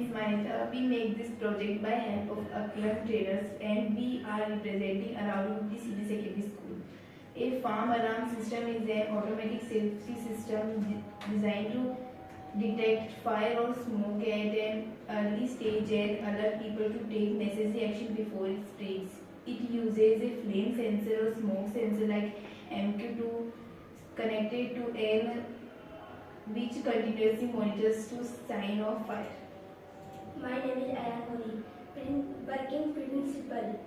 is Manita. We make this project by help of Aaklan trainers and we are representing Aravali City Secondary School. A farm alarm system is an automatic safety system designed to detect fire or smoke at an early stage and alert people to take necessary action before it spreads. It uses a flame sensor or smoke sensor like MQ2 connected to an which continuously monitors to sign of fire. My name is Aravali, working principal.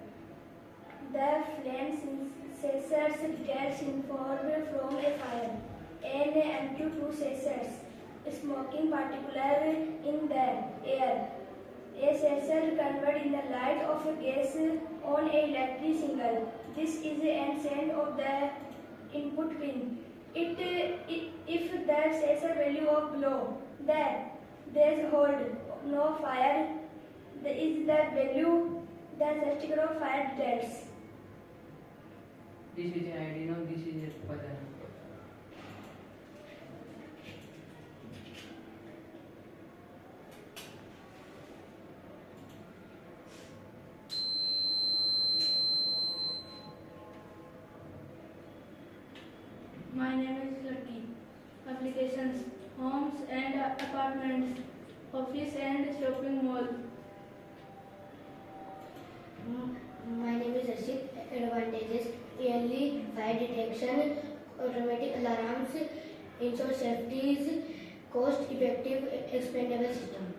The flame sensors detects informed from a fire and MQ2 sensors smoking particular in the air. A sensor converts in the light of a gas on a electric signal. This is an send of the input pin. If the sensor value of below that there is hold no fire, is the value the certificate of fire detects. This is an Arduino, this is a button. My name is Lucky. Applications: homes and apartments, office and shopping mall. My name is Rashid. Advantages: early fire detection, automatic alarms, ensure safety, cost-effective, expandable system.